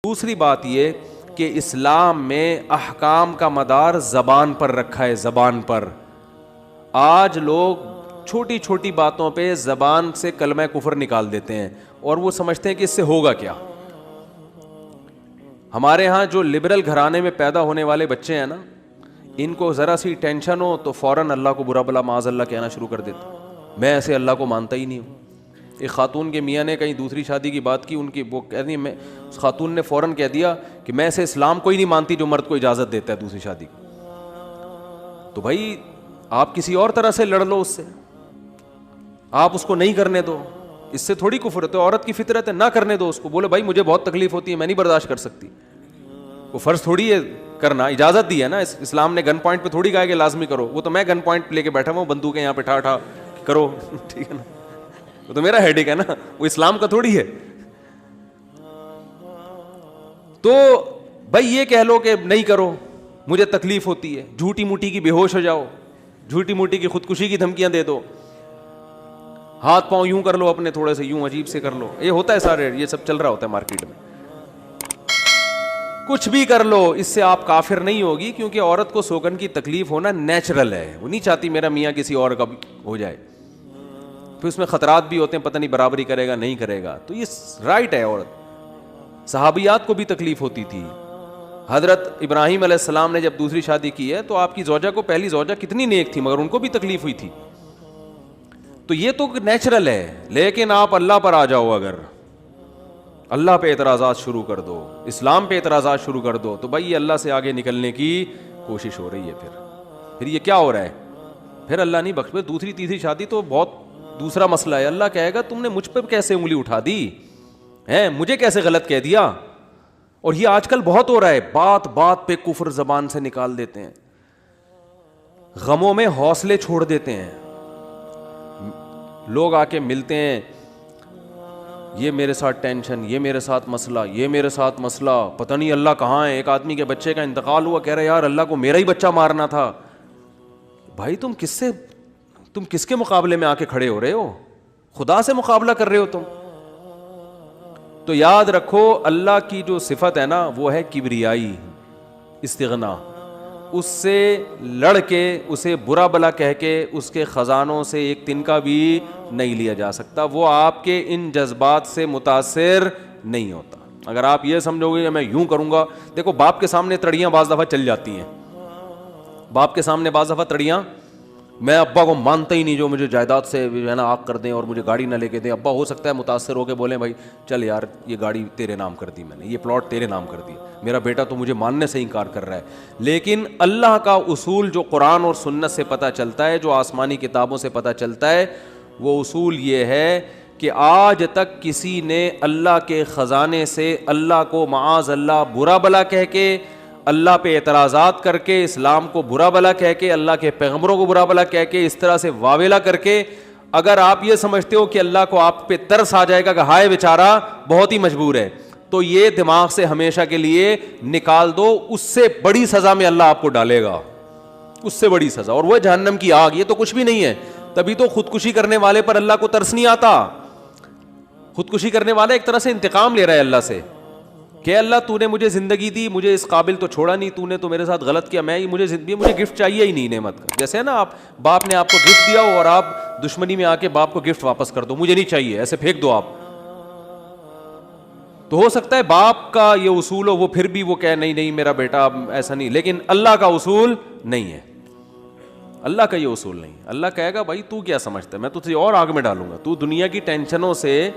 دوسری بات یہ کہ اسلام میں احکام کا مدار زبان پر رکھا ہے، زبان پر. آج لوگ چھوٹی چھوٹی باتوں پہ زبان سے کلمہ کفر نکال دیتے ہیں اور وہ سمجھتے ہیں کہ اس سے ہوگا کیا. ہمارے ہاں جو لبرل گھرانے میں پیدا ہونے والے بچے ہیں نا، ان کو ذرا سی ٹینشن ہو تو فوراً اللہ کو برا بلا معاذ اللہ کہنا شروع کر دیتے. میں ایسے اللہ کو مانتا ہی نہیں ہوں. ایک خاتون کے میاں نے کہیں دوسری شادی کی بات کی، ان کی وہ کہہ رہی، میں اس خاتون نے فوراً کہہ دیا کہ میں ایسے اسلام کو ہی نہیں مانتی جو مرد کو اجازت دیتا ہے دوسری شادی کی. تو بھائی آپ کسی اور طرح سے لڑ لو اس سے، آپ اس کو نہیں کرنے دو. اس سے تھوڑی کفر ہے، تو عورت کی فطرت ہے، نہ کرنے دو اس کو. بولے بھائی مجھے بہت تکلیف ہوتی ہے، میں نہیں برداشت کر سکتی. وہ فرض تھوڑی ہے کرنا، اجازت دی ہے نا. اسلام نے گن پوائنٹ پہ تھوڑی کہا کہ لازمی کرو. وہ تو میں گن پوائنٹ لے کے بیٹھا ہوں، بندوقیں یہاں پہ ٹھا کرو، ٹھیک ہے نا. وہ تو میرا ہیڈ ایک ہے نا، وہ اسلام کا تھوڑی ہے. تو بھائی یہ کہہ لو کہ نہیں کرو مجھے تکلیف ہوتی ہے، جھوٹی موٹی کی بے ہوش ہو جاؤ، جھوٹی موٹی کی خودکشی کی دھمکیاں دے دو، ہاتھ پاؤں یوں کر لو اپنے تھوڑے سے، یوں عجیب سے کر لو. یہ ہوتا ہے سارے، یہ سب چل رہا ہوتا ہے مارکیٹ میں. کچھ بھی کر لو، اس سے آپ کافر نہیں ہوگی، کیونکہ عورت کو سوگن کی تکلیف ہونا نیچرل ہے. وہ نہیں چاہتی میرا میاں کسی اور کا ہو جائے. پھر اس میں خطرات بھی ہوتے ہیں، پتہ نہیں برابری کرے گا نہیں کرے گا. تو یہ رائٹ ہے. عورت صحابیات کو بھی تکلیف ہوتی تھی. حضرت ابراہیم علیہ السلام نے جب دوسری شادی کی ہے تو آپ کی زوجہ کو، پہلی زوجہ کتنی نیک تھی مگر ان کو بھی تکلیف ہوئی تھی. تو یہ تو نیچرل ہے. لیکن آپ اللہ پر آ جاؤ، اگر اللہ پہ اعتراضات شروع کر دو، اسلام پہ اعتراضات شروع کر دو، تو بھائی یہ اللہ سے آگے نکلنے کی کوشش ہو رہی ہے. پھر یہ کیا ہو رہا ہے؟ پھر اللہ نہیں بخش. دوسری تیسری شادی تو بہت دوسرا مسئلہ ہے. اللہ کہے گا تم نے مجھ پہ کیسے انگلی اٹھا دی ہے، مجھے کیسے غلط کہہ دیا. اور یہ آج کل بہت ہو رہا ہے، بات بات پہ کفر زبان سے نکال دیتے ہیں، غموں میں حوصلے چھوڑ دیتے ہیں. لوگ آ کے ملتے ہیں، یہ میرے ساتھ ٹینشن، یہ میرے ساتھ مسئلہ، یہ میرے ساتھ مسئلہ، پتہ نہیں اللہ کہاں ہے. ایک آدمی کے بچے کا انتقال ہوا، کہہ رہے یار اللہ کو میرا ہی بچہ مارنا تھا. بھائی تم کس کے مقابلے میں آ کے کھڑے ہو رہے ہو؟ خدا سے مقابلہ کر رہے ہو تم. تو یاد رکھو اللہ کی جو صفت ہے نا وہ ہے کبریائی، استغنا. اس سے لڑ کے، اسے برا بلا کہہ کے، اس کے خزانوں سے ایک تنکا بھی نہیں لیا جا سکتا. وہ آپ کے ان جذبات سے متاثر نہیں ہوتا. اگر آپ یہ سمجھو گے کہ میں یوں کروں گا، دیکھو باپ کے سامنے تڑیاں بعض دفعہ چل جاتی ہیں. باپ کے سامنے بعض دفعہ تڑیاں، میں ابا کو مانتا ہی نہیں جو مجھے جائیداد سے جو ہے نا آگ کر دیں اور مجھے گاڑی نہ لے کے دیں. ابا ہو سکتا ہے متاثر ہو کے بولیں بھائی چل یار یہ گاڑی تیرے نام کر دی میں نے، یہ پلاٹ تیرے نام کر دی، میرا بیٹا تو مجھے ماننے سے انکار کر رہا ہے. لیکن اللہ کا اصول جو قرآن اور سنت سے پتہ چلتا ہے، جو آسمانی کتابوں سے پتہ چلتا ہے، وہ اصول یہ ہے کہ آج تک کسی نے اللہ کے خزانے سے اللہ کو معاذ اللہ برا بلا کہہ کے، اللہ پہ اعتراضات کر کے، اسلام کو برا بلا کہہ کے، اللہ کے پیغمبروں کو برا بلا کہہ کے، اس طرح سے واویلا کر کے، اگر آپ یہ سمجھتے ہو کہ اللہ کو آپ پہ ترس آ جائے گا کہ ہائے بیچارہ بہت ہی مجبور ہے، تو یہ دماغ سے ہمیشہ کے لیے نکال دو. اس سے بڑی سزا میں اللہ آپ کو ڈالے گا، اس سے بڑی سزا، اور وہ جہنم کی آگ. یہ تو کچھ بھی نہیں ہے. تبھی تو خودکشی کرنے والے پر اللہ کو ترس نہیں آتا. خودکشی کرنے والا ایک طرح سے انتقام لے رہا ہے اللہ سے کہ اللہ تو نے مجھے زندگی دی، مجھے اس قابل تو چھوڑا نہیں، تو نے تو میرے ساتھ غلط کیا، مجھے گفٹ چاہیے ہی نہیں نعمت کا. جیسے نا باپ نے آپ کو گفٹ دیا ہو اور آپ دشمنی میں آ کے باپ کو گفٹ واپس کر دو، مجھے نہیں چاہیے، ایسے پھینک دو آپ. تو ہو سکتا ہے باپ کا یہ اصول ہو، وہ پھر بھی وہ کہے نہیں میرا بیٹا ایسا نہیں. لیکن اللہ کا اصول نہیں ہے، اللہ کا یہ اصول نہیں. اللہ کہے گا بھائی تو کیا سمجھتا ہے، میں تجھے اور آگ میں ڈالوں گا. تو دنیا کی ٹینشنوں سے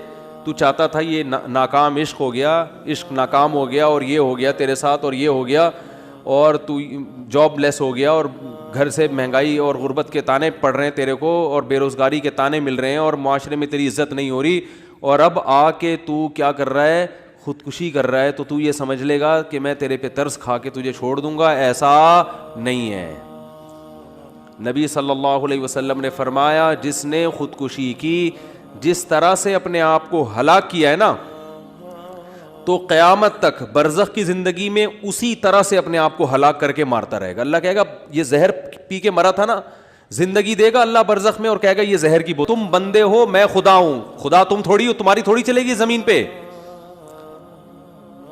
تو چاہتا تھا یہ ناکام عشق ہو گیا، عشق ناکام ہو گیا، اور یہ ہو گیا تیرے ساتھ، اور یہ ہو گیا، اور تو جاب لیس ہو گیا، اور گھر سے مہنگائی اور غربت کے تانے پڑ رہے ہیں تیرے کو، اور بے روزگاری کے تانے مل رہے ہیں، اور معاشرے میں تیری عزت نہیں ہو رہی، اور اب آ کے تو کیا کر رہا ہے، خودکشی کر رہا ہے. تو یہ سمجھ لے گا کہ میں تیرے پہ ترس کھا کے تجھے چھوڑ دوں گا. ایسا نہیں ہے. نبی صلی اللہ علیہ وسلم نے فرمایا جس نے خودکشی کی، جس طرح سے اپنے آپ کو ہلاک کیا ہے نا، تو قیامت تک برزخ کی زندگی میں اسی طرح سے اپنے آپ کو ہلاک کر کے مارتا رہے گا. اللہ کہے گا یہ زہر پی کے مرا تھا نا، زندگی دے گا اللہ برزخ میں اور کہے گا یہ زہر کی بوتل، تم بندے ہو میں خدا ہوں، خدا تم تھوڑی ہو، تمہاری تھوڑی چلے گی زمین پہ.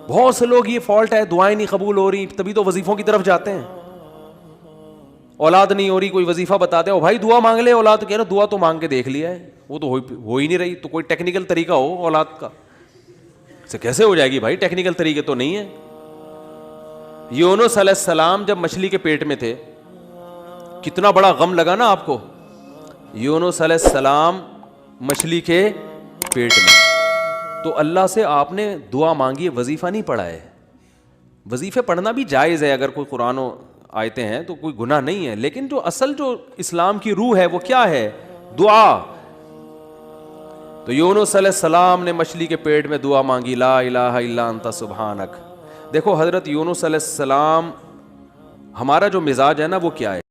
بہت سے لوگ یہ فالٹ ہے، دعائیں نہیں قبول ہو رہی، تبھی تو وظیفوں کی طرف جاتے ہیں. اولاد نہیں ہو رہی، کوئی وظیفہ بتاتے ہو بھائی دعا مانگ لے اولاد، کہہ رہے دعا تو مانگ کے دیکھ لیا ہے، وہ تو ہو ہی نہیں رہی. تو کوئی ٹیکنیکل طریقہ ہو اولاد کا، سے کیسے ہو جائے گی بھائی؟ ٹیکنیکل طریقے تو نہیں ہے. یونس علیہ السلام جب مچھلی کے پیٹ میں تھے، کتنا بڑا غم لگا نا آپ کو. یونس علیہ السلام مچھلی کے پیٹ میں، تو اللہ سے آپ نے دعا مانگی، وظیفہ نہیں پڑھا ہے. وظیفے پڑھنا بھی جائز ہے، اگر کوئی قرآن و آیتیں ہیں تو کوئی گناہ نہیں ہے، لیکن جو اصل جو اسلام کی روح ہے وہ کیا ہے؟ دعا. تو یونس علیہ السلام نے مچھلی کے پیٹ میں دعا مانگی، لا الہ الا انت سبحانک. دیکھو حضرت یونس علیہ السلام، ہمارا جو مزاج ہے نا وہ کیا ہے؟